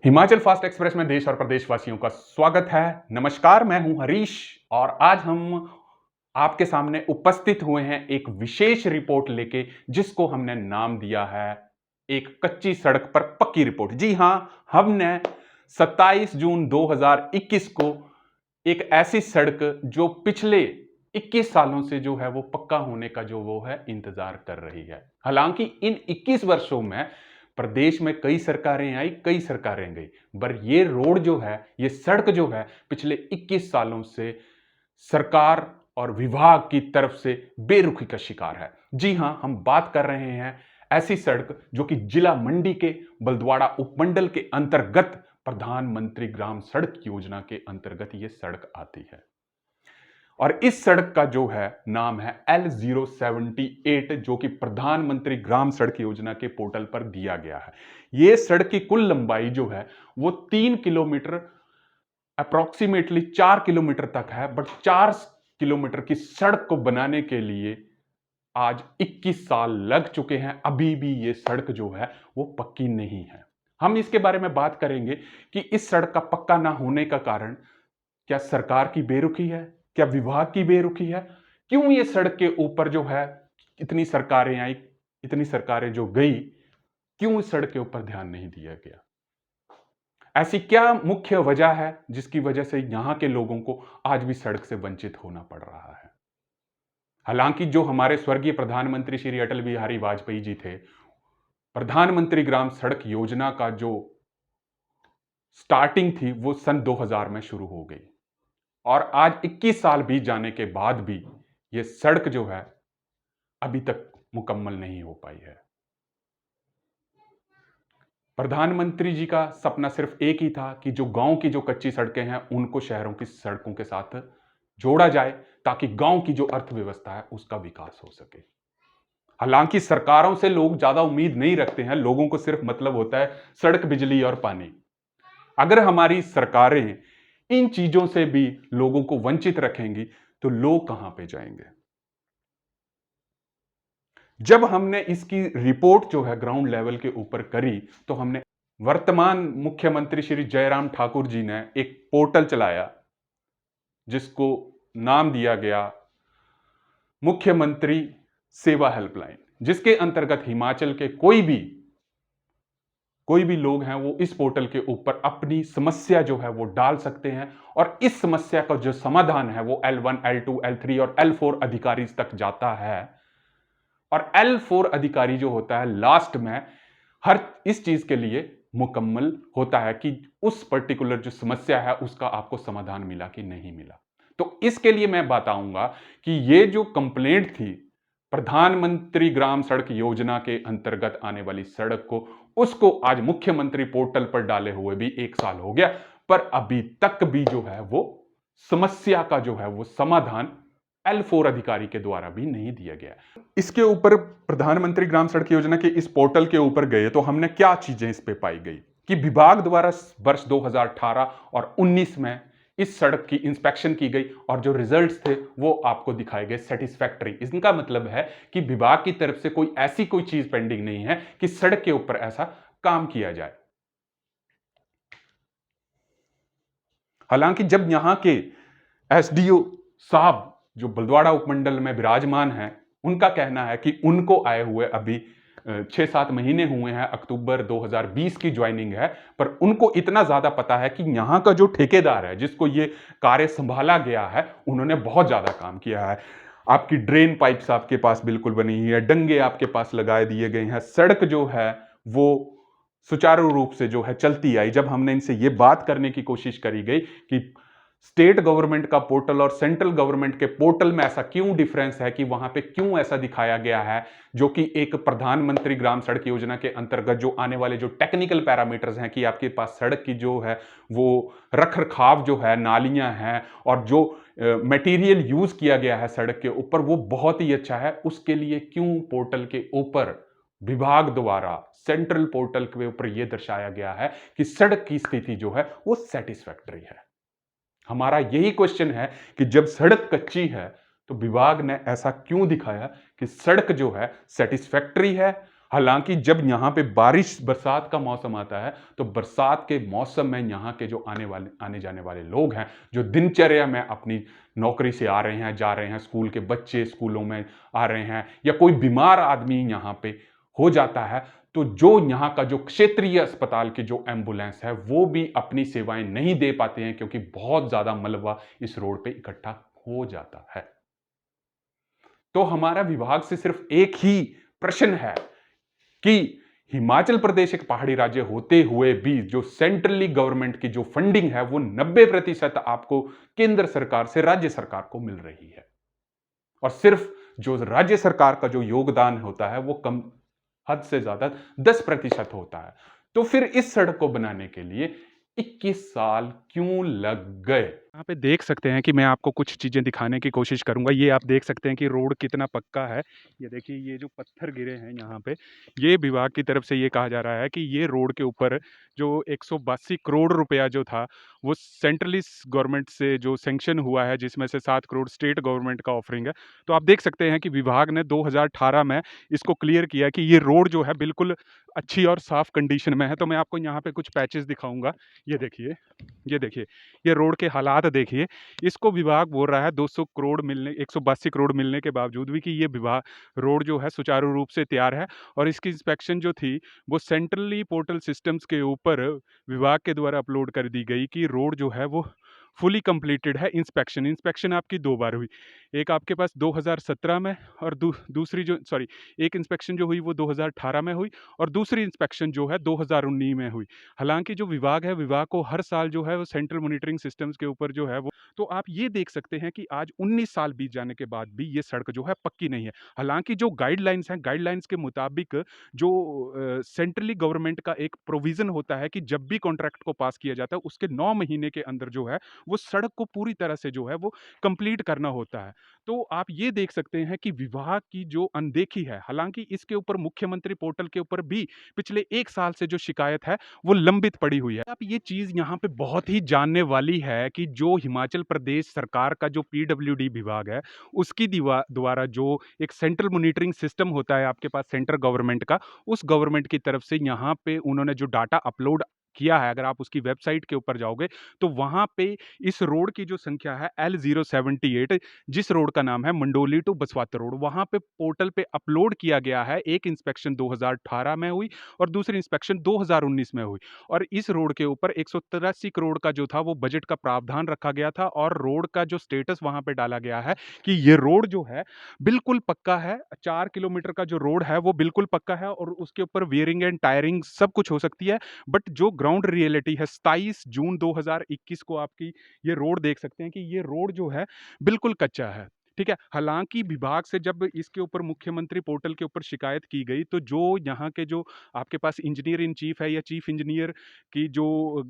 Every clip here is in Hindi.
हिमाचल फास्ट एक्सप्रेस में देश और प्रदेशवासियों का स्वागत है। नमस्कार, मैं हूं हरीश और आज हम आपके सामने उपस्थित हुए हैं एक विशेष रिपोर्ट लेके, जिसको हमने नाम दिया है एक कच्ची सड़क पर पक्की रिपोर्ट। जी हां, हमने 27 जून 2021 को एक ऐसी सड़क जो पिछले 21 सालों से जो है वो पक्का होने का जो वो है इंतजार कर रही है। हालांकि इन 21 वर्षों में प्रदेश में कई सरकारें आई, कई सरकारें गई, पर ये रोड जो है, ये सड़क जो है, पिछले 21 सालों से सरकार और विभाग की तरफ से बेरुखी का शिकार है। जी हां, हम बात कर रहे हैं ऐसी सड़क जो कि जिला मंडी के बलद्वाड़ा उपमंडल के अंतर्गत प्रधानमंत्री ग्राम सड़क योजना के अंतर्गत ये सड़क आती है। और इस सड़क का जो है नाम है L078, जो कि प्रधानमंत्री ग्राम सड़क योजना के पोर्टल पर दिया गया है। यह सड़क की कुल लंबाई जो है वो 3 किलोमीटर, अप्रोक्सीमेटली 4 किलोमीटर तक है, बट 4 किलोमीटर की सड़क को बनाने के लिए आज 21 साल लग चुके हैं। अभी भी ये सड़क जो है वो पक्की नहीं है। हम इसके बारे में बात करेंगे कि इस सड़क का पक्का ना होने का कारण क्या सरकार की बेरुखी है, क्या विभाग की बेरुखी है, क्यों ये सड़क के ऊपर जो है इतनी सरकारें आई, इतनी सरकारें जो गई, क्यों इस सड़क के ऊपर ध्यान नहीं दिया गया। ऐसी क्या मुख्य वजह है जिसकी वजह से यहां के लोगों को आज भी सड़क से वंचित होना पड़ रहा है। हालांकि जो हमारे स्वर्गीय प्रधानमंत्री श्री अटल बिहारी वाजपेयी जी थे, प्रधानमंत्री ग्राम सड़क योजना का जो स्टार्टिंग थी वो सन 2000 में शुरू हो गई और आज 21 साल बीत जाने के बाद भी यह सड़क जो है अभी तक मुकम्मल नहीं हो पाई है। प्रधानमंत्री जी का सपना सिर्फ एक ही था कि जो गांव की जो कच्ची सड़कें हैं उनको शहरों की सड़कों के साथ जोड़ा जाए, ताकि गांव की जो अर्थव्यवस्था है उसका विकास हो सके। हालांकि सरकारों से लोग ज्यादा उम्मीद नहीं रखते हैं, लोगों को सिर्फ मतलब होता है सड़क, बिजली और पानी। अगर हमारी सरकारें इन चीजों से भी लोगों को वंचित रखेंगी तो लोग कहां पे जाएंगे। जब हमने इसकी रिपोर्ट जो है ग्राउंड लेवल के ऊपर करी, तो हमने वर्तमान मुख्यमंत्री श्री जयराम ठाकुर जी ने एक पोर्टल चलाया जिसको नाम दिया गया मुख्यमंत्री सेवा हेल्पलाइन, जिसके अंतर्गत हिमाचल के कोई भी लोग हैं वो इस पोर्टल के ऊपर अपनी समस्या जो है वो डाल सकते हैं और इस समस्या का जो समाधान है वो L1, L2, L3 और L4 अधिकारी तक जाता है। और L4 अधिकारी जो होता है लास्ट में हर इस चीज के लिए मुकम्मल होता है कि उस पर्टिकुलर जो समस्या है उसका आपको समाधान मिला कि नहीं मिला। तो इसके लिए मैं बताऊंगा कि ये जो कंप्लेंट थी प्रधानमंत्री ग्राम सड़क योजना के अंतर्गत आने वाली सड़क को, उसको आज मुख्यमंत्री पोर्टल पर डाले हुए भी 1 साल हो गया, पर अभी तक भी जो है वो समस्या का जो है वो समाधान L4 अधिकारी के द्वारा भी नहीं दिया गया। इसके ऊपर प्रधानमंत्री ग्राम सड़क योजना के इस पोर्टल के ऊपर गए तो हमने क्या चीजें इस पे पाई गई कि विभाग द्वारा वर्ष 2018 और 19 में इस सड़क की इंस्पेक्शन की गई और जो रिजल्ट्स थे वो आपको दिखाए गए सेटिस्फैक्टरी। इसका मतलब है कि विभाग की तरफ से कोई चीज पेंडिंग नहीं है कि सड़क के ऊपर ऐसा काम किया जाए। हालांकि जब यहां के एसडीओ साहब जो बलद्वाड़ा उपमंडल में विराजमान हैं, उनका कहना है कि उनको आए हुए अभी 6-7 महीने हुए हैं, अक्टूबर 2020 की ज्वाइनिंग है, पर उनको इतना ज्यादा पता है कि यहां का जो ठेकेदार है जिसको ये कार्य संभाला गया है, उन्होंने बहुत ज्यादा काम किया है। आपकी ड्रेन पाइप्स आपके पास बिल्कुल बनी हुई है, डंगे आपके पास लगाए दिए गए हैं, सड़क जो है वो सुचारू रूप से जो है चलती आई। जब हमने इनसे ये बात करने की कोशिश करी गई कि स्टेट गवर्नमेंट का पोर्टल और सेंट्रल गवर्नमेंट के पोर्टल में ऐसा क्यों डिफरेंस है, कि वहां पे क्यों ऐसा दिखाया गया है, जो कि एक प्रधानमंत्री ग्राम सड़क योजना के अंतर्गत जो आने वाले जो टेक्निकल पैरामीटर्स हैं कि आपके पास सड़क की जो है वो रखरखाव जो है, नालियां हैं और जो मटेरियल यूज किया गया है सड़क के ऊपर वो बहुत ही अच्छा है, उसके लिए क्यों पोर्टल के ऊपर विभाग द्वारा सेंट्रल पोर्टल के ऊपर यह दर्शाया गया है कि सड़क की स्थिति जो है वो सेटिस्फैक्टरी है। हमारा यही क्वेश्चन है कि जब सड़क कच्ची है तो विभाग ने ऐसा क्यों दिखाया कि सड़क जो है सेटिस्फैक्टरी है हालांकि जब यहाँ पे बारिश बरसात का मौसम आता है तो बरसात के मौसम में यहाँ के जो आने जाने वाले लोग हैं, जो दिनचर्या में अपनी नौकरी से आ रहे हैं, जा रहे हैं, स्कूल के बच्चे स्कूलों में आ रहे हैं, या कोई बीमार आदमी यहाँ पे हो जाता है, तो जो यहाँ का जो क्षेत्रीय अस्पताल की जो एम्बुलेंस है वो भी अपनी सेवाएं नहीं दे पाते हैं, क्योंकि बहुत ज्यादा मलबा इस रोड पे इकट्ठा हो जाता है। तो हमारा विभाग से सिर्फ एक ही प्रश्न है कि हिमाचल प्रदेश एक पहाड़ी राज्य होते हुए भी जो सेंट्रली गवर्नमेंट की जो फंडिंग है वो 90% आपको केंद्र सरकार से राज्य सरकार को मिल रही है, और सिर्फ जो राज्य सरकार का जो योगदान होता है वो कम, हद से ज्यादा 10% होता है। तो फिर इस सड़क को बनाने के लिए 21 साल क्यों लग गए? यहाँ पे देख सकते हैं कि मैं आपको कुछ चीज़ें दिखाने की कोशिश करूँगा। ये आप देख सकते हैं कि रोड कितना पक्का है। ये देखिए, ये जो पत्थर गिरे हैं यहाँ पे, ये विभाग की तरफ से ये कहा जा रहा है कि ये रोड के ऊपर जो 182 करोड़ रुपया जो था, वो सेंट्रली गवर्नमेंट से जो सैंक्शन हुआ है, जिसमें से 7 करोड़ स्टेट गवर्नमेंट का ऑफरिंग है। तो आप देख सकते हैं कि विभाग ने 2018 में इसको क्लियर किया कि ये रोड जो है बिल्कुल अच्छी और साफ कंडीशन में है। तो मैं आपको यहाँ पे कुछ पैचेस दिखाऊँगा। ये देखिए, ये देखिए, ये रोड के हालात देखिए। इसको विभाग बोल रहा है 200 करोड़ मिलने 182 करोड़ मिलने के बावजूद भी कि ये विभाग रोड जो है सुचारू रूप से तैयार है, और इसकी इंस्पेक्शन जो थी वो सेंट्रली पोर्टल सिस्टम्स के ऊपर विभाग के द्वारा अपलोड कर दी गई कि रोड जो है वो फुली कंप्लीटेड है। इंस्पेक्शन इंस्पेक्शन आपकी 2 बार हुई। एक आपके पास 2017 में, और दूसरी जो सॉरी एक इंस्पेक्शन जो हुई वो 2018 में हुई, और दूसरी इंस्पेक्शन जो है 2019 में हुई। हालांकि जो विभाग है, विभाग को हर साल जो है वो सेंट्रल मॉनिटरिंग सिस्टम्स के ऊपर जो है वो, तो आप ये देख सकते हैं कि आज 19 साल बीत जाने के बाद भी ये सड़क जो है पक्की नहीं है। हालांकि जो गाइडलाइंस हैं, गाइडलाइंस के मुताबिक जो सेंट्रली गवर्नमेंट का एक प्रोविजन होता है कि जब भी कॉन्ट्रैक्ट को पास किया जाता है उसके 9 महीने के अंदर जो है वो सड़क को पूरी तरह से जो है वो कंप्लीट करना होता है। तो आप ये देख सकते हैं कि विभाग की जो अनदेखी है, हालांकि इसके ऊपर मुख्यमंत्री पोर्टल के ऊपर भी पिछले 1 साल से जो शिकायत है वो लंबित पड़ी हुई है। अब ये चीज़ यहाँ पे बहुत ही जानने वाली है कि जो हिमाचल प्रदेश सरकार का जो पीडब्ल्यूडी विभाग है, उसकी द्वारा जो एक सेंट्रल मॉनिटरिंग सिस्टम होता है आपके पास सेंट्रल गवर्नमेंट का, उस गवर्नमेंट की तरफ से यहाँ पे उन्होंने जो डाटा अपलोड किया है, अगर आप उसकी वेबसाइट के ऊपर जाओगे तो वहाँ पे इस रोड की जो संख्या है L078, जिस रोड का नाम है मंडोली टू बसवाता रोड, वहाँ पे पोर्टल पे अपलोड किया गया है। एक इंस्पेक्शन 2018 में हुई और दूसरी इंस्पेक्शन 2019 में हुई, और इस रोड के ऊपर 183 करोड़ का जो था वो बजट का प्रावधान रखा गया था, और रोड का जो स्टेटस वहाँ पे डाला गया है कि ये रोड जो है बिल्कुल पक्का है। 4 किलोमीटर का जो रोड है वो बिल्कुल पक्का है, और उसके ऊपर वेयरिंग एंड टायरिंग सब कुछ हो सकती है। बट जो ग्राउंड रियलिटी है, 27 जून 2021 को आपकी ये रोड देख सकते हैं कि ये रोड जो है बिल्कुल कच्चा है। ठीक है, हालांकि विभाग से जब इसके ऊपर मुख्यमंत्री पोर्टल के ऊपर शिकायत की गई, तो जो यहाँ के जो आपके पास इंजीनियर इन चीफ है या चीफ इंजीनियर की जो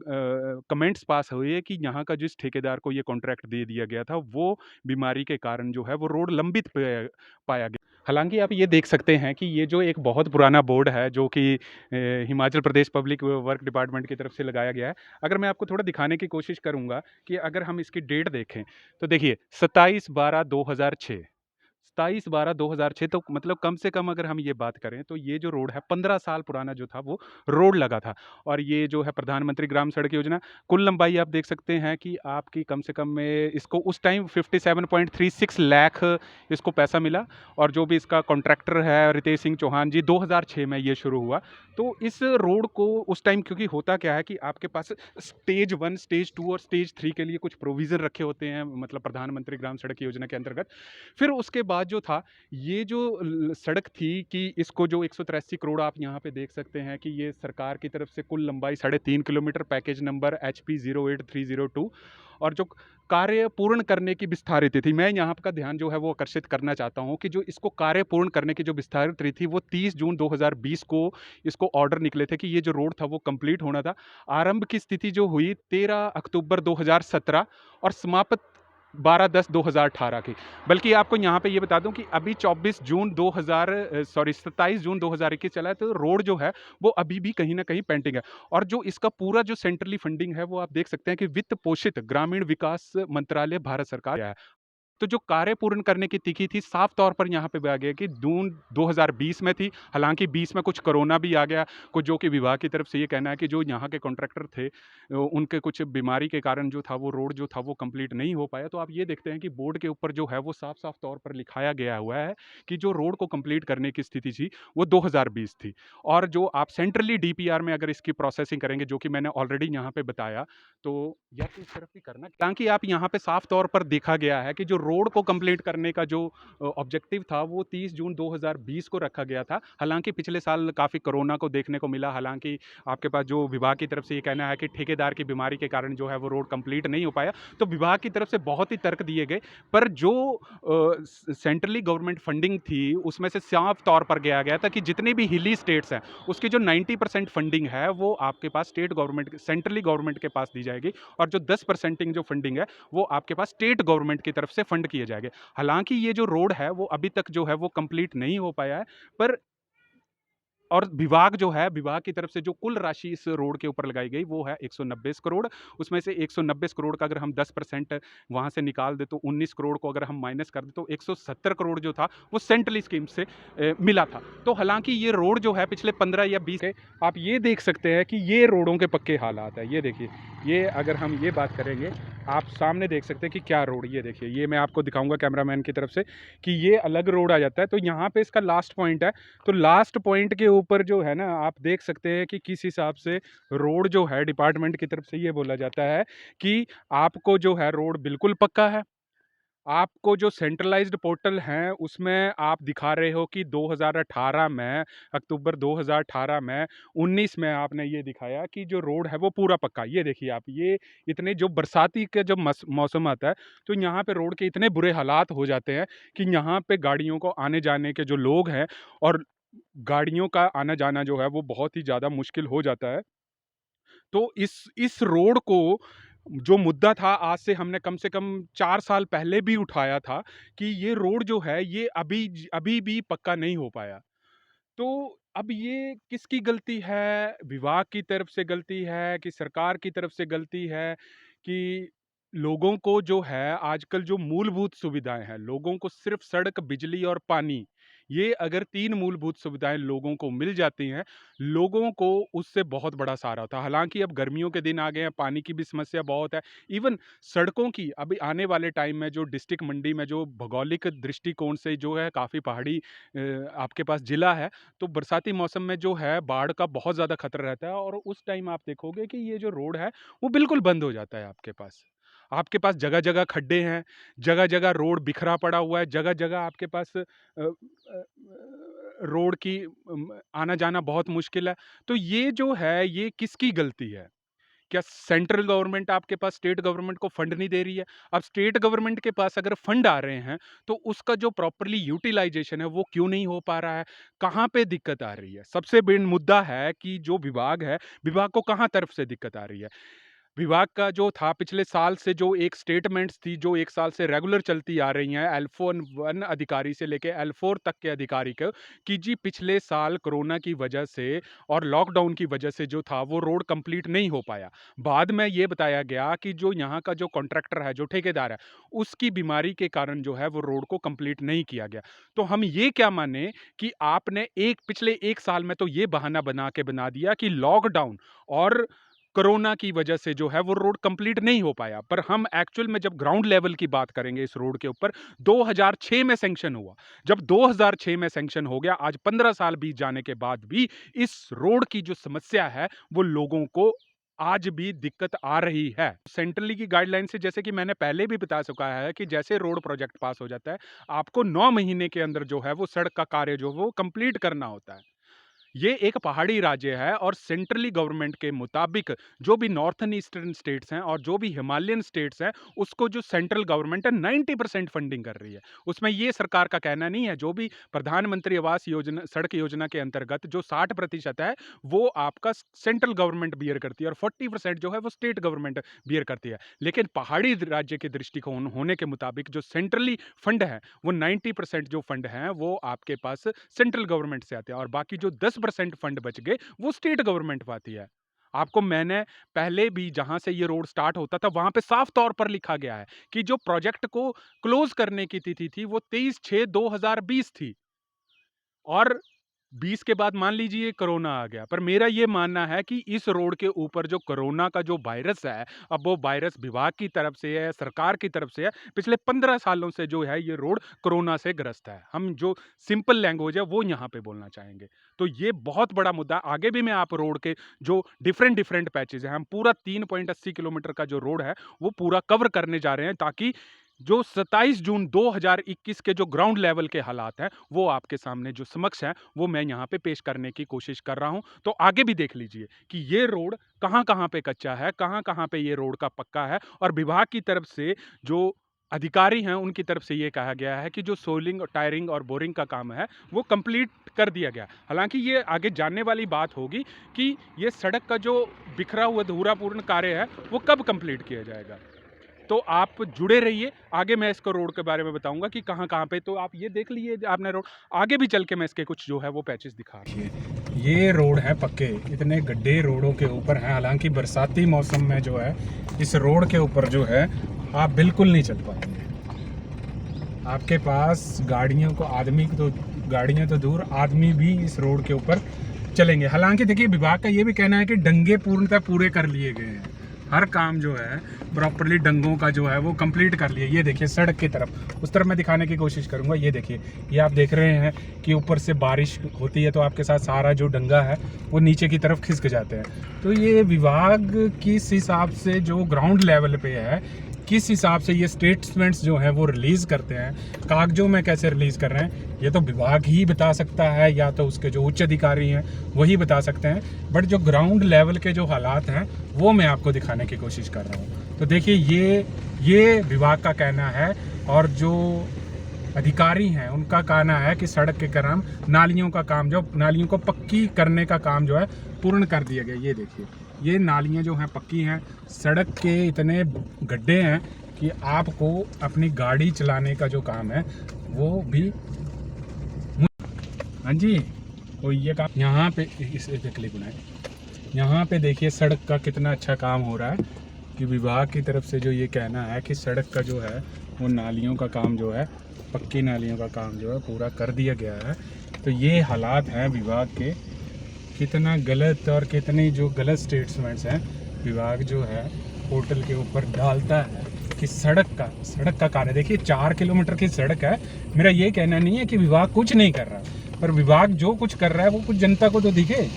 कमेंट्स पास हुए कि यहाँ का जिस ठेकेदार को ये कॉन्ट्रैक्ट दे दिया गया था वो बीमारी के कारण जो है वो रोड लंबित पाया गया। हालांकि आप ये देख सकते हैं कि ये जो एक बहुत पुराना बोर्ड है जो कि Himachal Pradesh public work department की तरफ से लगाया गया है। अगर मैं आपको थोड़ा दिखाने की कोशिश करूंगा कि अगर हम इसकी डेट देखें, तो देखिए 27/12/2006, 27/12/2006, तो मतलब कम से कम अगर हम ये बात करें तो ये जो रोड है 15 साल पुराना जो था वो रोड लगा था। और ये जो है प्रधानमंत्री ग्राम सड़क योजना, कुल लंबाई आप देख सकते हैं कि आपकी कम से कम में इसको उस टाइम 57.36 लाख इसको पैसा मिला, और जो भी इसका कॉन्ट्रैक्टर है रितेश सिंह चौहान जी, 2006 में ये शुरू हुआ। तो इस रोड को उस टाइम, क्योंकि होता क्या है कि आपके पास स्टेज 1, स्टेज 2 और स्टेज 3 के लिए कुछ प्रोविज़न रखे होते हैं, मतलब प्रधानमंत्री ग्राम सड़क योजना के अंतर्गत। फिर उसके बाद जो था, ये जो सड़क थी कि इसको जो 183 करोड़ आप यहाँ पे देख सकते हैं कि ये सरकार की तरफ से कुल लंबाई 3.5 किलोमीटर, पैकेज नंबर HP 08302, और जो कार्य पूर्ण करने की विस्तारित थी, मैं यहाँ का ध्यान जो है वो आकर्षित करना चाहता हूँ कि जो इसको कार्य पूर्ण करने की जो विस्तारित थी वो 30 जून 2020 को इसको ऑर्डर निकले थे कि ये जो रोड था वो कंप्लीट होना था। आरंभ की स्थिति जो हुई 13 अक्टूबर 2017, और समाप्त 12/10/2018 की। बल्कि आपको यहाँ पे ये बता दूं कि अभी 27 जून 2021 चला है, तो रोड जो है वो अभी भी कहीं ना कहीं पेंडिंग है। और जो इसका पूरा जो सेंट्रली फंडिंग है वो आप देख सकते हैं कि वित्त पोषित ग्रामीण विकास मंत्रालय भारत सरकार है। तो जो कार्य पूर्ण करने की तिथि थी साफ तौर पर यहाँ पे आ गया कि जून 2020 में थी। हालाँकि 20 में कुछ कोरोना भी आ गया, कुछ जो कि विभाग की तरफ से ये कहना है कि जो यहाँ के कॉन्ट्रैक्टर थे उनके कुछ बीमारी के कारण जो था वो रोड जो था वो कंप्लीट नहीं हो पाया। तो आप ये देखते हैं कि बोर्ड के ऊपर जो है वो साफ-साफ तौर पर लिखाया गया हुआ है कि जो रोड को कंप्लीट करने की स्थिति थी वो 2020 थी। और जो आप सेंट्रली डीपीआर में अगर इसकी प्रोसेसिंग करेंगे, जो कि मैंने ऑलरेडी यहाँ पे बताया, तो या तो इस तरफ भी करना, ताकि आप यहाँ पे साफ तौर पर देखा गया है कि जो रोड को कंप्लीट करने का जो ऑब्जेक्टिव था वो 30 जून 2020 को रखा गया था। हालांकि पिछले साल काफ़ी कोरोना को देखने को मिला। हालांकि आपके पास जो विभाग की तरफ से ये कहना है कि ठेकेदार की बीमारी के कारण जो है वो रोड कंप्लीट नहीं हो पाया, तो विभाग की तरफ से बहुत ही तर्क दिए गए। पर जो सेंट्रली गवर्नमेंट फंडिंग थी उसमें से साफ तौर पर गया गया था कि जितनी भी हिली स्टेट्स हैं उसकी जो 90% फंडिंग है वो आपके पास स्टेट गवर्नमेंट, सेंट्रली गवर्नमेंट के पास दी जाएगी, और जो 10% जो फंडिंग है वो आपके पास स्टेट गवर्नमेंट की तरफ से फंड किए जाएंगे। हालांकि ये जो रोड है वो अभी तक जो है वो कंप्लीट नहीं हो पाया है, पर और विभाग जो है, विभाग की तरफ से जो कुल राशि इस रोड के ऊपर लगाई गई वो है 190 करोड़। उसमें से 190 करोड़ का अगर हम 10% वहाँ से निकाल दें तो 19 करोड़ को अगर हम माइनस कर दें तो 170 करोड़ जो था वो सेंट्रल स्कीम से मिला था। तो हालांकि ये रोड जो है पिछले 15 या 20 है, आप ये देख सकते हैं कि ये रोडों के पक्के हालात है। ये देखिए, ये अगर हम ये बात करेंगे, आप सामने देख सकते हैं कि क्या रोड, ये देखिए, ये मैं आपको दिखाऊंगा कैमरामैन की तरफ से कि ये अलग रोड आ जाता है। तो यहाँ पे इसका लास्ट पॉइंट है, तो लास्ट पॉइंट के ऊपर जो है ना आप देख सकते हैं कि किस हिसाब से रोड जो है डिपार्टमेंट की तरफ से ये बोला जाता है कि आपको जो है रोड बिल्कुल पक्का है। आपको जो सेंट्रलाइज्ड पोर्टल हैं उसमें आप दिखा रहे हो कि 2018 में, अक्टूबर 2018 में, 19 में आपने ये दिखाया कि जो रोड है वो पूरा पक्का। ये देखिए आप, ये इतने जो बरसाती के जब मौसम आता है तो यहाँ पे रोड के इतने बुरे हालात हो जाते हैं कि यहाँ पे गाड़ियों को आने जाने के जो लोग हैं और गाड़ियों का आना जाना जो है वो बहुत ही ज़्यादा मुश्किल हो जाता है। तो इस रोड को, जो मुद्दा था, आज से हमने कम से कम 4 साल पहले भी उठाया था कि ये रोड जो है ये अभी भी पक्का नहीं हो पाया। तो अब ये किसकी गलती है? विभाग की तरफ से गलती है कि सरकार की तरफ से गलती है कि लोगों को जो है आजकल जो मूलभूत सुविधाएँ हैं, लोगों को सिर्फ़ सड़क, बिजली और पानी, ये अगर 3 मूलभूत सुविधाएँ लोगों को मिल जाती हैं, लोगों को उससे बहुत बड़ा सहारा होता है। हालाँकि अब गर्मियों के दिन आ गए हैं, पानी की भी समस्या बहुत है। इवन सड़कों की अभी आने वाले टाइम में जो डिस्ट्रिक्ट मंडी में जो भौगोलिक दृष्टिकोण से जो है काफ़ी पहाड़ी आपके पास ज़िला है, तो बरसाती मौसम में जो है बाढ़ का बहुत ज़्यादा खतरा रहता है, और उस टाइम आप देखोगे कि ये जो रोड है वो बिल्कुल बंद हो जाता है आपके पास। आपके पास जगह-जगह खड्डे हैं, जगह-जगह रोड बिखरा पड़ा हुआ है, जगह-जगह आपके पास रोड की आना-जाना बहुत मुश्किल है। तो ये जो है ये किसकी गलती है? क्या सेंट्रल गवर्नमेंट आपके पास स्टेट गवर्नमेंट को फंड नहीं दे रही है? अब स्टेट गवर्नमेंट के पास अगर फंड आ रहे हैं, तो उसका जो प्रॉपर्ली यूटिलाइज़ेशन है, वो क्यों नहीं हो पा रहा है? कहाँ पे दिक्कत आ रही है? सबसे मेन मुद्दा है कि जो विभाग है, विभाग को कहाँ तरफ से दिक्कत आ रही है? विभाग का जो था पिछले साल से जो एक स्टेटमेंट्स थी जो 1 साल से रेगुलर चलती आ रही हैं L4 1 अधिकारी से लेके L4 तक के अधिकारी को, कि जी पिछले साल कोरोना की वजह से और लॉकडाउन की वजह से जो था वो रोड कंप्लीट नहीं हो पाया। बाद में ये बताया गया कि जो यहाँ का जो कॉन्ट्रैक्टर है, जो ठेकेदार है, उसकी बीमारी के कारण जो है वो रोड को कंप्लीट नहीं किया गया। तो हम ये क्या माने कि आपने एक पिछले 1 साल में तो ये बहाना बना के बना दिया कि लॉकडाउन और कोरोना की वजह से जो है वो रोड कंप्लीट नहीं हो पाया। पर हम एक्चुअल में जब ग्राउंड लेवल की बात करेंगे इस रोड के ऊपर, 2006 में सैंक्शन हुआ। जब 2006 में सैंक्शन हो गया, आज 15 साल बीत जाने के बाद भी इस रोड की जो समस्या है वो लोगों को आज भी दिक्कत आ रही है। सेंट्रली की गाइडलाइन से, जैसे कि मैंने पहले भी बता चुका है, कि जैसे रोड प्रोजेक्ट पास हो जाता है, आपको 9 महीने के अंदर जो है वो सड़क का कार्य जो है वो कंप्लीट करना होता है। ये एक पहाड़ी राज्य है और सेंट्रली गवर्नमेंट के मुताबिक जो भी नॉर्थन ईस्टर्न स्टेट्स हैं और जो भी हिमालयन स्टेट्स हैं, उसको जो सेंट्रल गवर्नमेंट है 90% फंडिंग कर रही है। उसमें ये सरकार का कहना नहीं है। जो भी प्रधानमंत्री आवास योजना, सड़क योजना के अंतर्गत जो 60% है वो आपका सेंट्रल गवर्नमेंट बियर करती है और 40% जो है वो स्टेट गवर्नमेंट बियर करती है। लेकिन पहाड़ी राज्य के दृष्टिकोण होने के मुताबिक जो सेंट्रली फंड है वो 90% जो फंड हैं वो आपके पास सेंट्रल गवर्नमेंट से आते हैं, और बाकी जो 10% फंड बच गए वो स्टेट गवर्नमेंट पाती है। आपको मैंने पहले भी जहाँ से ये रोड स्टार्ट होता था वहाँ पे साफ तौर पर लिखा गया है कि जो प्रोजेक्ट को क्लोज करने की तिथि थी वो 23/6/2020 थी और 20 के बाद मान लीजिए कोरोना आ गया। पर मेरा ये मानना है कि इस रोड के ऊपर जो कोरोना का जो वायरस है, अब वो वायरस विभाग की तरफ से है, सरकार की तरफ से है। पिछले 15 सालों से जो है ये रोड कोरोना से ग्रस्त है। हम जो सिंपल लैंग्वेज है वो यहाँ पे बोलना चाहेंगे। तो ये बहुत बड़ा मुद्दा, आगे भी मैं आप रोड के जो डिफरेंट पैचेज़ हैं, हम पूरा 3.80 किलोमीटर का जो रोड है, वो पूरा कवर करने जा रहे हैं ताकि जो 27 जून 2021 के जो ग्राउंड लेवल के हालात हैं, वो आपके सामने जो समक्ष हैं, वो मैं यहाँ पे पेश करने की कोशिश कर रहा हूँ। तो आगे भी देख लीजिए कि ये रोड कहाँ-कहाँ पे कच्चा है, कहाँ-कहाँ पे ये रोड का पक्का है और विभाग की तरफ से जो अधिकारी हैं, उनकी तरफ से ये कहा गया है कि जो सोलिंग, टायरिंग और बोरिंग का काम है, वो कंप्लीट कर दिया गया। हालाँकि ये आगे जानने वाली बात होगी कि ये सड़क का जो बिखरा हुआ अधूरापूर्ण कार्य है, वो कब कंप्लीट किया जाएगा। तो आप जुड़े रहिए, आगे मैं इसको रोड के बारे में बताऊंगा कि कहाँ-कहाँ पे, तो आप ये देख लीजिए आपने रोड, आगे भी चल के मैं इसके कुछ जो है वो पैचेस दिखा रहा हूँ। ये रोड है पक्के, इतने गड्ढे रोडों के ऊपर हैं। हालांकि बरसाती मौसम में जो है इस रोड के ऊपर जो है आप बिल्कुल नहीं चल पाएंगे। आपके पास गाड़ियाँ तो दूर, आदमी भी इस रोड के ऊपर चलेंगे। हालांकि देखिए, विभाग का ये भी कहना है कि डंगे पूर्णतः पूरे कर लिए गए हैं। हर काम जो है प्रॉपरली डंगों का जो है वो कंप्लीट कर लिया। ये देखिए सड़क की तरफ, उस तरफ मैं दिखाने की कोशिश करूंगा। ये देखिए, ये आप देख रहे हैं कि ऊपर से बारिश होती है तो आपके साथ सारा जो डंगा है वो नीचे की तरफ खिसक जाते हैं। तो ये विभाग किस हिसाब से जो ग्राउंड लेवल पे है, किस हिसाब से ये स्टेटमेंट्स जो हैं वो रिलीज़ करते हैं, कागजों में कैसे रिलीज़ कर रहे हैं, ये तो विभाग ही बता सकता है या तो उसके जो उच्च अधिकारी हैं वही बता सकते हैं। बट जो ग्राउंड लेवल के जो हालात हैं वो मैं आपको दिखाने की कोशिश कर रहा हूँ। तो देखिए, ये विभाग का कहना है और जो अधिकारी हैं उनका कहना है कि सड़क के काम, नालियों का काम, जो नालियों को पक्की करने का काम जो है पूर्ण कर दिया गया। ये देखिए, ये नालियाँ जो हैं पक्की हैं। सड़क के इतने गड्ढे हैं कि आपको अपनी गाड़ी चलाने का जो काम है वो भी, हाँ जी, तो ये काम यहाँ पे इसे क्लिक बनाए। यहाँ पे देखिए सड़क का कितना अच्छा काम हो रहा है कि विभाग की तरफ से जो ये कहना है कि सड़क का जो है वो नालियों का काम जो है, पक्की नालियों का काम जो है पूरा कर दिया गया है। तो ये हालात हैं विभाग के। कितना गलत और कितनी जो गलत स्टेटमेंट्स हैं विभाग जो है पोर्टल के ऊपर डालता है कि सड़क का कार्य। देखिए 4 किलोमीटर की सड़क है। मेरा ये कहना नहीं है कि विभाग कुछ नहीं कर रहा, पर विभाग जो कुछ कर रहा है वो कुछ जनता को तो दिखे।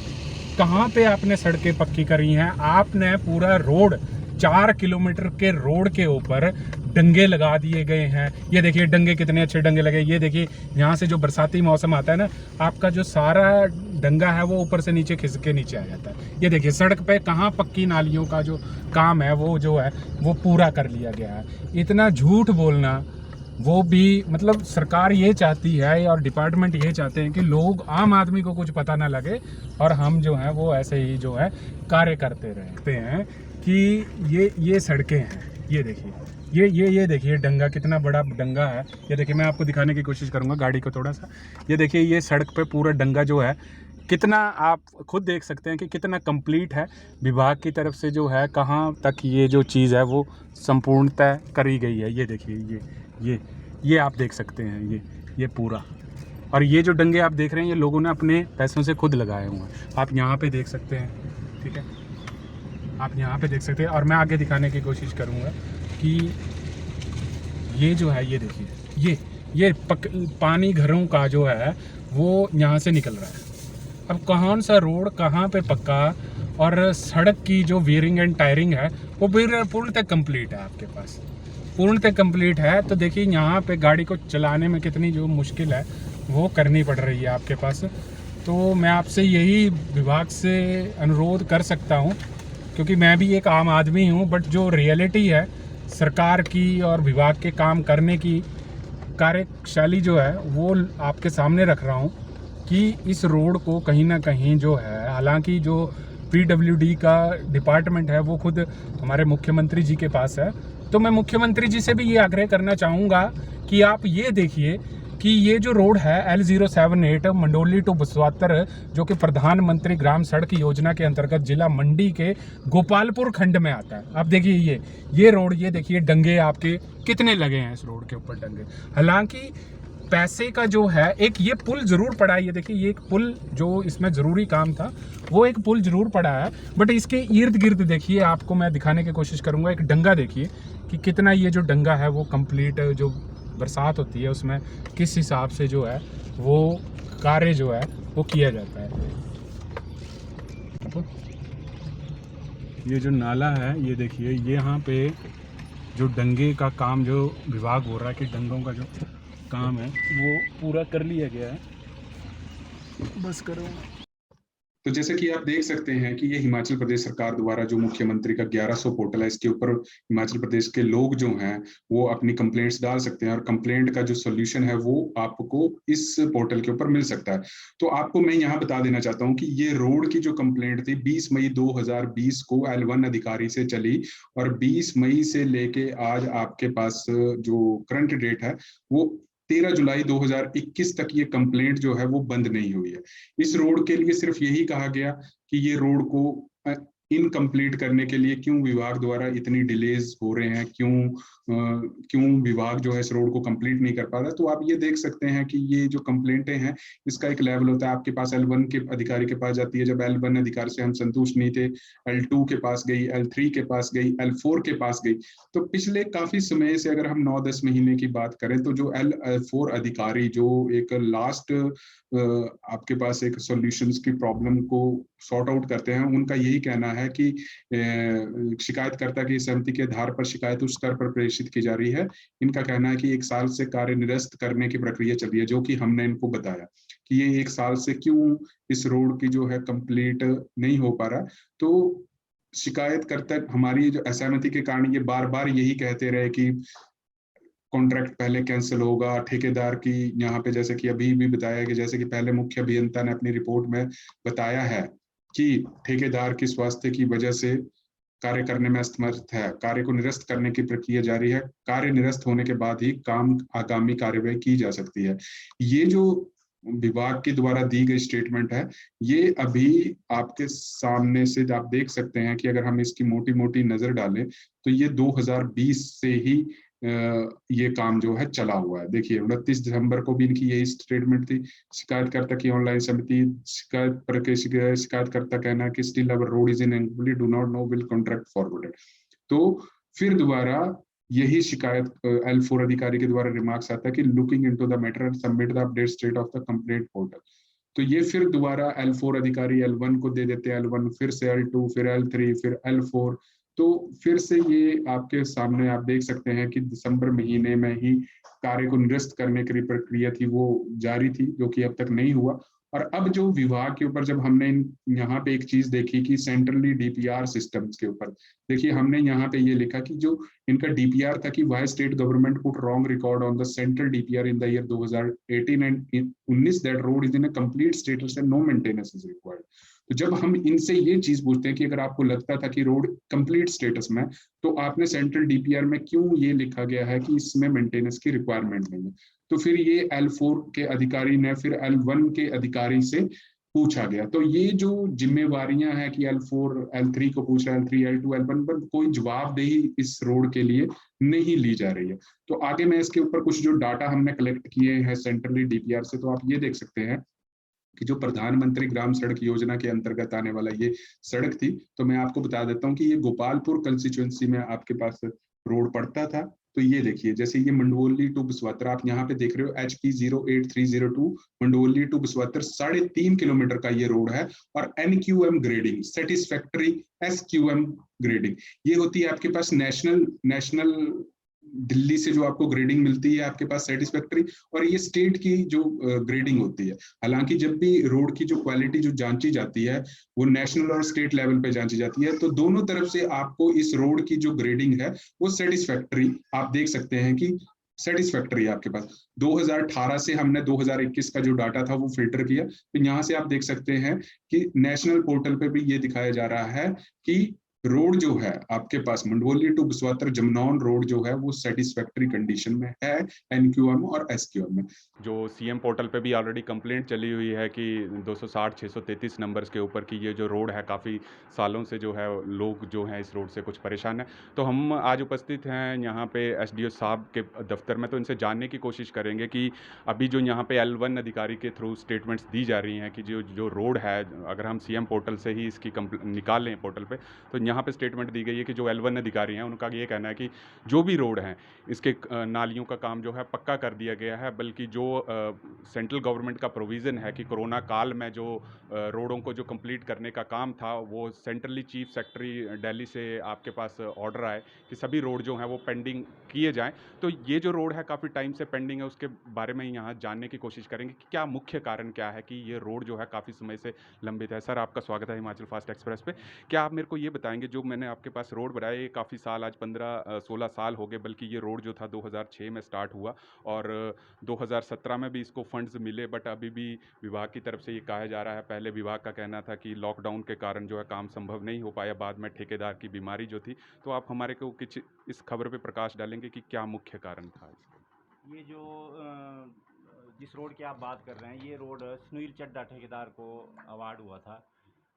कहाँ पे आपने सड़कें पक्की करी हैं? आपने पूरा रोड, 4 किलोमीटर के रोड के ऊपर डंगे लगा दिए गए हैं। ये देखिए डंगे, कितने अच्छे डंगे लगे। ये देखिए, यहाँ से जो बरसाती मौसम आता है ना, आपका जो सारा डंगा है वो ऊपर से नीचे खिसक के नीचे आ जाता है। ये देखिए सड़क पे कहाँ पक्की नालियों का जो काम है वो जो है वो पूरा कर लिया गया है। इतना झूठ बोलना, वो भी मतलब सरकार ये चाहती है और डिपार्टमेंट ये चाहते हैं कि लोग, आम आदमी को कुछ पता ना लगे और हम जो हैं वो ऐसे ही जो है कार्य करते रहते हैं कि ये सड़कें हैं। ये देखिए, ये देखिए डंगा, कितना बड़ा डंगा है। ये देखिए, मैं आपको दिखाने की कोशिश करूंगा गाड़ी को थोड़ा सा। ये देखिए, ये सड़क पे पूरा डंगा जो है कितना, आप खुद देख सकते हैं कि कितना कंप्लीट है। विभाग की तरफ से जो है कहाँ तक ये जो चीज़ है वो संपूर्णतः करी गई है। ये देखिए, ये आप देख सकते हैं, ये पूरा। और ये जो डंगे आप देख रहे हैं ये लोगों ने अपने पैसों से खुद लगाए हुए हैं। आप यहाँ पे देख सकते हैं, ठीक है, आप यहाँ पे देख सकते हैं। और मैं आगे दिखाने की कोशिश करूँगा कि ये जो है, ये देखिए, ये पानी घरों का जो है वो यहाँ से निकल रहा है। अब कौन सा रोड कहाँ पे पक्का, और सड़क की जो वीयरिंग एंड टायरिंग है वो पूर्णतः कंप्लीट है, आपके पास पूर्णतः कंप्लीट है। तो देखिए यहाँ पे गाड़ी को चलाने में कितनी जो मुश्किल है वो करनी पड़ रही है आपके पास। तो मैं आपसे यही विभाग से अनुरोध कर सकता हूँ, क्योंकि मैं भी एक आम आदमी हूँ, बट जो रियलिटी है सरकार की और विभाग के काम करने की कार्यशैली जो है वो आपके सामने रख रहा हूँ कि इस रोड को कहीं ना कहीं जो है, हालांकि जो PWD का डिपार्टमेंट है वो खुद हमारे मुख्यमंत्री जी के पास है, तो मैं मुख्यमंत्री जी से भी ये आग्रह करना चाहूँगा कि आप ये देखिए कि ये जो रोड है L078 मंडोली टू बसवातर, जो कि प्रधानमंत्री ग्राम सड़क योजना के अंतर्गत जिला मंडी के गोपालपुर खंड में आता है। आप देखिए ये रोड, ये देखिए डंगे आपके कितने लगे हैं इस रोड के ऊपर डंगे। हालांकि पैसे का जो है, एक ये पुल जरूर पड़ा है, ये देखिए ये एक पुल जो इसमें जरूरी काम था वो एक पुल जरूर पड़ा है, बट इसके इर्द गिर्द देखिए, आपको मैं दिखाने की कोशिश करूंगा। एक डंगा देखिए कि कितना ये जो डंगा है वो कंप्लीट, जो बरसात होती है उसमें किस हिसाब से जो है वो कार्य जो है वो किया जाता है। ये जो नाला है ये देखिए, ये यहाँ पे जो डंगे का काम जो विभाग हो रहा है कि डंगों का जो काम है वो पूरा कर लिया गया है। बस करो। तो जैसे कि आप देख सकते हैं कि ये हिमाचल प्रदेश सरकार द्वारा जो मुख्यमंत्री का 1100 पोर्टल है, इसके ऊपर हिमाचल प्रदेश के लोग जो हैं वो अपनी कंप्लेंट्स डाल सकते हैं और कंप्लेंट का जो सॉल्यूशन है वो आपको इस पोर्टल के ऊपर मिल सकता है। तो आपको मैं यहाँ बता देना चाहता हूँ कि ये रोड की जो कंप्लेंट थी 20 मई 2020 को L1 अधिकारी से चली और 20 मई से लेके आज आपके पास जो करंट डेट है वो 13 जुलाई 2021 तक ये कंप्लेंट जो है वो बंद नहीं हुई है। इस रोड के लिए सिर्फ यही कहा गया कि ये रोड को इनकम्प्लीट करने के लिए क्यों विभाग द्वारा इतनी डिलेज हो रहे हैं, क्यों विभाग जो है इस रोड को कंप्लीट नहीं कर पा रहा। तो आप ये देख सकते हैं कि ये जो कंप्लेंटें हैं इसका एक लेवल होता है। आपके पास L1 के अधिकारी के पास जाती है, जब L1 अधिकारी से हम संतुष्ट नहीं थे, L2 के पास गई, L3 के पास गई, L4 के पास गई। तो पिछले काफी समय से अगर हम 9-10 महीने की बात करें तो जो L4 अधिकारी जो एक लास्ट आपके पास एक सॉल्यूशंस की प्रॉब्लम को सॉर्ट आउट करते हैं, उनका यही कहना है कि शिकायतकर्ता की सहमति के आधार पर शिकायत उस स्तर पर प्रेषित की जा रही है। इनका कहना है कि 1 साल से कार्य निरस्त करने की प्रक्रिया चल रही है, जो कि हमने इनको बताया कि ये 1 साल से क्यों इस रोड की जो है कंप्लीट नहीं हो पा रहा। तो शिकायतकर्ता हमारी जो असहमति के कारण ये बार बार यही कहते रहे कि कॉन्ट्रैक्ट पहले कैंसिल होगा, ठेकेदार की यहाँ पे जैसे कि अभी भी बताया कि जैसे कि पहले मुख्य अभियंता ने अपनी रिपोर्ट में बताया है कि ठेकेदार की स्वास्थ्य की वजह से कार्य करने में असमर्थ है, कार्य को निरस्त करने की प्रक्रिया जारी है, कार्य निरस्त होने के बाद ही काम आगामी कार्यवाही की जा सकती है। ये जो विभाग के द्वारा दी गई स्टेटमेंट है ये अभी आपके सामने से आप देख सकते हैं कि अगर हम इसकी मोटी मोटी नजर डालें तो ये 2020 से ही ये काम जो है चला हुआ है। देखिए 29 दिसंबर को भी इनकी यही स्टेटमेंट थी। शिकायतकर्ता की ऑनलाइन समिति शिकायतकर्ता कहना है कि still our road is incomplete, do not know will contract forwarded. तो फिर दोबारा यही शिकायत L4 अधिकारी के द्वारा रिमार्क्स आता है कि looking into the matter and submit the update state of the complaint portal. तो ये फिर दोबारा L4 अधिकारी L1 को दे देते हैं, L1 फिर से L2 फिर L3 फिर L4। तो फिर से ये आपके सामने आप देख सकते हैं कि दिसंबर महीने में ही कार्य को निरस्त करने की प्रक्रिया थी वो जारी थी, जो कि अब तक नहीं हुआ। और अब जो विभाग के ऊपर जब हमने यहाँ पे एक चीज देखी कि सेंट्रली DPR सिस्टम्स के ऊपर, देखिए हमने यहाँ पे ये लिखा कि जो इनका DPR था कि why state government put wrong record on the central DPR in the year 2018 and 19 that road is in a complete status and no maintenance is required. तो जब हम इनसे ये चीज पूछते हैं कि अगर आपको लगता था कि रोड कंप्लीट स्टेटस में, तो आपने सेंट्रल DPR में क्यों ये लिखा गया है कि इसमें मेंटेनेंस की रिक्वायरमेंट नहीं है। तो फिर ये L4 के अधिकारी ने फिर L1 के अधिकारी से पूछा गया। तो ये जो जिम्मेवारियां हैं कि L4 L3 को पूछ रहा है, L3 L2 L1 पर कोई जवाबदेही इस रोड के लिए नहीं ली जा रही है। तो आगे मैं इसके ऊपर कुछ जो डाटा हमने कलेक्ट किए हैं सेंट्रली DPR से, तो आप ये देख सकते हैं कि जो प्रधानमंत्री ग्राम सड़क योजना के अंतर्गत आने वाला ये सड़क थी। तो मैं आपको बता देता हूँ कि ये गोपालपुर कंस्टिट्यूएंसी में आपके पास रोड पड़ता था। तो ये देखिए जैसे ये मंडोली टू बसवातर आप यहाँ पे देख रहे हो HP 08302 मंडोली टू बसवातर 3.5 किलोमीटर का ये रोड है। और NQM grading, satisfactory SQM grading, ये होती है आपके पास नेशनल दिल्ली से जो आपको ग्रेडिंग मिलती है आपके पास सेटिस्फैक्ट्री, और ये स्टेट की जो ग्रेडिंग होती है। हालांकि जब भी रोड की जो क्वालिटी जो जांची जाती है वो नेशनल और स्टेट लेवल पे जांची जाती है, तो दोनों तरफ से आपको इस रोड की जो ग्रेडिंग है वो सेटिस्फैक्ट्री आप देख सकते हैं कि सेटिस्फैक्ट्री है आपके पास। 2018 से हमने 2021 का जो डाटा था वो फिल्टर किया। तो यहाँ से आप देख सकते हैं कि नेशनल पोर्टल पे भी ये दिखाया जा रहा है कि रोड जो है आपके पास मंडोली टू बसवातर जमनौन रोड जो है वो सेटिस्फैक्ट्री कंडीशन में है, एनक्यूआर में और एसक्यूआर में। जो सीएम पोर्टल पे भी ऑलरेडी कंप्लेंट चली हुई है कि 260 633 नंबर्स के ऊपर की ये जो रोड है काफ़ी सालों से जो है लोग जो हैं इस रोड से कुछ परेशान हैं। तो हम आज उपस्थित हैं यहाँ पे एसडीओ साहब के दफ्तर में, तो इनसे जानने की कोशिश करेंगे कि अभी जो यहाँ पे L1 अधिकारी के थ्रू स्टेटमेंट्स दी जा रही हैं कि जो जो रोड है, अगर हम सीएम पोर्टल से ही इसकी निकाल लें पोर्टल पे, तो यहाँ पे स्टेटमेंट दी गई है कि जो L1 अधिकारी हैं उनका ये कहना है कि जो भी रोड हैं इसके नालियों का काम जो है पक्का कर दिया गया है, बल्कि जो सेंट्रल गवर्नमेंट का प्रोविज़न है कि कोरोना काल में जो रोडों को जो कंप्लीट करने का काम था, वो सेंट्रली चीफ सेक्रेटरी दिल्ली से आपके पास ऑर्डर आए कि सभी रोड जो हैं वो पेंडिंग किए जाएं। तो ये जो रोड है काफ़ी टाइम से पेंडिंग है, उसके बारे में यहाँ जानने की कोशिश करेंगे कि क्या मुख्य कारण क्या है कि ये रोड जो है काफ़ी समय से लंबित है। सर, आपका स्वागत है हिमाचल फास्ट एक्सप्रेस पे। क्या आप मेरे को ये बताएंगे, जो मैंने आपके पास रोड बनाया ये काफ़ी साल, आज 15-16 साल हो गए, बल्कि ये रोड जो था 2006 में स्टार्ट हुआ और 2017 में भी इसको फंड्स मिले, बट अभी भी विभाग की तरफ से ये कहा जा रहा है, पहले विभाग का कहना था कि लॉकडाउन के कारण जो है काम संभव नहीं हो पाया, बाद में ठेकेदार की बीमारी जो थी। तो आप हमारे को कुछ इस खबर पे प्रकाश डालेंगे कि क्या मुख्य कारण था इसका? ये जो जिस रोड की आप बात कर रहे हैं, ये रोड सुनील चड्ढा ठेकेदार को अवार्ड हुआ था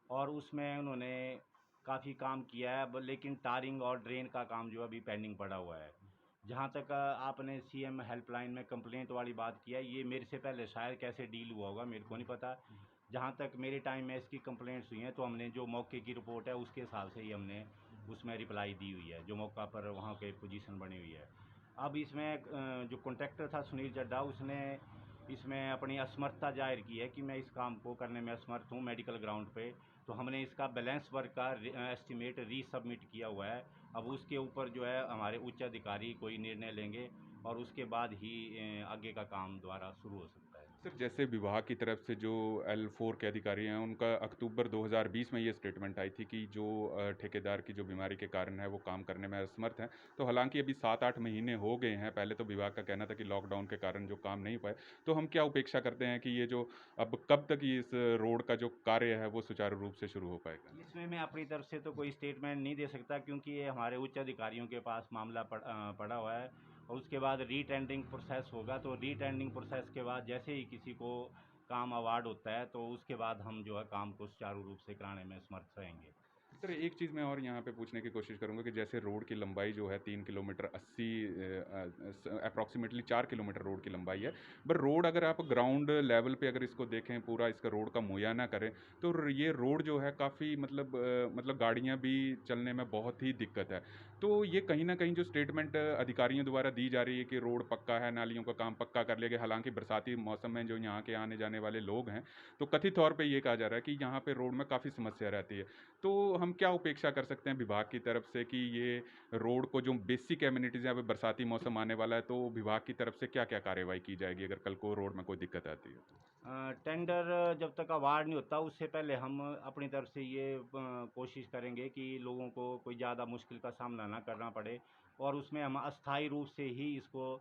और उसमें उन्होंने काफ़ी काम किया है, लेकिन टारिंग और ड्रेन का काम जो अभी पेंडिंग पड़ा हुआ है। जहाँ तक आपने सीएम हेल्पलाइन में कंप्लेंट वाली बात की है, ये मेरे से पहले शायद कैसे डील हुआ होगा मेरे को नहीं पता। जहाँ तक मेरे टाइम में इसकी कंप्लेंट्स हुई हैं, तो हमने जो मौके की रिपोर्ट है उसके हिसाब से ही हमने उसमें रिप्लाई दी हुई है, जो मौका पर वहाँ पे पोजीशन बनी हुई है। अब इसमें जो कॉन्ट्रैक्टर था सुनील चड्ढा, उसने इसमें अपनी असमर्थता जाहिर की है कि मैं इस काम को करने में असमर्थ हूँ मेडिकल ग्राउंड पे। तो हमने इसका बैलेंस वर्क का एस्टिमेट रीसबमिट किया हुआ है। अब उसके ऊपर जो है हमारे उच्च अधिकारी कोई निर्णय लेंगे और उसके बाद ही आगे का काम दोबारा शुरू हो सकता है। सर, जैसे विभाग की तरफ से जो L4 के अधिकारी हैं, उनका अक्टूबर 2020 में ये स्टेटमेंट आई थी कि जो ठेकेदार की जो बीमारी के कारण है वो काम करने में असमर्थ हैं। तो हालांकि अभी 7-8 महीने हो गए हैं, पहले तो विभाग का कहना था कि लॉकडाउन के कारण जो काम नहीं हो पाए। तो हम क्या उपेक्षा करते हैं कि ये जो अब कब तक ये इस रोड का जो कार्य है वो सुचारू रूप से शुरू हो पाएगा? इसमें मैं अपनी तरफ से तो कोई स्टेटमेंट नहीं दे सकता, क्योंकि ये हमारे उच्च अधिकारियों के पास मामला पड़ा हुआ है और उसके बाद रीटेंडरिंग प्रोसेस होगा। तो रीटेंडरिंग प्रोसेस के बाद जैसे ही किसी को काम अवार्ड होता है, तो उसके बाद हम जो है काम को सुचारू रूप से कराने में समर्थ रहेंगे। सर, एक चीज़ मैं और यहाँ पे पूछने की कोशिश करूँगा कि जैसे रोड की लंबाई जो है 3 किलोमीटर 80 अप्रॉक्सीमेटली 4 किलोमीटर रोड की लंबाई है। पर रोड अगर आप ग्राउंड लेवल पे अगर इसको देखें, पूरा इसका रोड का मुआयना करें, तो ये रोड जो है काफ़ी मतलब गाड़ियाँ भी चलने में बहुत ही दिक्कत है। तो ये कहीं न कहीं जो स्टेटमेंट अधिकारियों द्वारा दी जा रही है कि रोड पक्का है, नालियों का काम पक्का कर लिया गया, हालाँकि बरसाती मौसम में जो यहाँ के आने जाने वाले लोग हैं, तो कथित तौर पे ये कहा जा रहा है कि यहाँ पे रोड में काफ़ी समस्या रहती है। तो हम क्या उपेक्षा कर सकते हैं विभाग की तरफ से कि ये रोड को जो बेसिक एमिनिटीज़ हैं, अभी बरसाती मौसम आने वाला है, तो विभाग की तरफ से क्या-क्या कार्रवाई की जाएगी अगर कल को रोड में कोई दिक्कत आती है तो? टेंडर जब तक अवार्ड नहीं होता, उससे पहले हम अपनी तरफ से ये कोशिश करेंगे कि लोगों को कोई ज़्यादा मुश्किल का सामना ना करना पड़े और उसमें हम अस्थायी रूप से ही इसको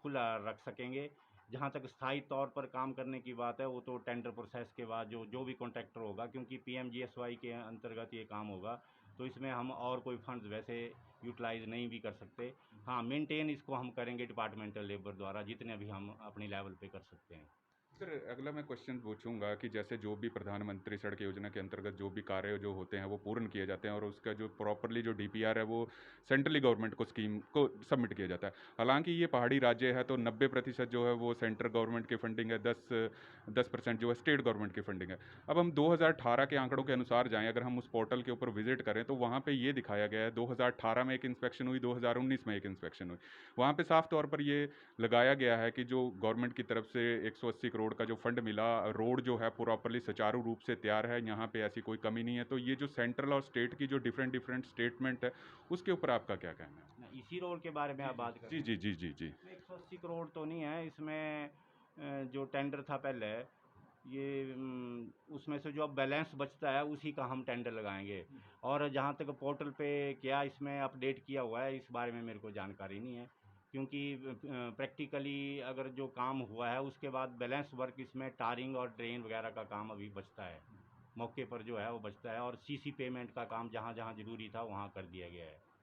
खुला रख सकेंगे। जहाँ तक स्थायी तौर पर काम करने की बात है, वो तो टेंडर प्रोसेस के बाद जो जो भी कॉन्ट्रैक्टर होगा, क्योंकि पीएमजीएसवाई के अंतर्गत ये काम होगा, तो इसमें हम और कोई फंड्स वैसे यूटिलाइज नहीं भी कर सकते। हाँ, मेंटेन इसको हम करेंगे डिपार्टमेंटल लेबर द्वारा, जितने भी हम अपनी लेवल पे कर सकते हैं। सर, अगला मैं क्वेश्चन पूछूंगा कि जैसे जो भी प्रधानमंत्री सड़क योजना के अंतर्गत जो भी कार्य जो होते हैं वो पूर्ण किए जाते हैं और उसका जो प्रॉपरली जो डीपीआर है वो सेंट्रली गवर्नमेंट को स्कीम को सबमिट किया जाता है। हालांकि ये पहाड़ी राज्य है, तो 90% जो है वो सेंट्रल गवर्नमेंट की फंडिंग है, 10% जो है स्टेट गवर्नमेंट की फंडिंग है। अब हम 2018 के आंकड़ों के अनुसार जाएं, अगर हम उस पोर्टल के ऊपर विजिट करें, तो वहाँ पर ये दिखाया गया है 2018 में एक इंस्पेक्शन हुई, 2019 में एक इंस्पेक्शन हुई। वहाँ पर साफ तौर पर ये लगाया गया है कि जो गवर्नमेंट की तरफ से 180 करोड़ का जो फंड मिला, रोड जो है प्रॉपरली सुचारू रूप से तैयार है, यहाँ पे ऐसी कोई कमी नहीं है। तो ये जो सेंट्रल और स्टेट की जो डिफरेंट डिफरेंट स्टेटमेंट है, उसके ऊपर आपका क्या कहना है? इसी रोड के बारे में आप बात कर जी रहे जी हैं। जी जी जी। इसमें 180 करोड़ तो नहीं है इसमें। जो टेंडर था पहले, ये उसमें से जो अब बैलेंस बचता है उसी का हम टेंडर लगाएंगे। और जहाँ तक पोर्टल पे क्या इसमें अपडेट किया हुआ है, इस बारे में मेरे को जानकारी नहीं है, क्योंकि प्रैक्टिकली अगर जो काम हुआ है उसके बाद बैलेंस वर्क इसमें टारिंग और ड्रेन वगैरह का काम अभी बचता है। मौके पर जो है वो बचता है, और सीसी पेमेंट का काम जहाँ जहाँ ज़रूरी था वहाँ कर दिया गया है।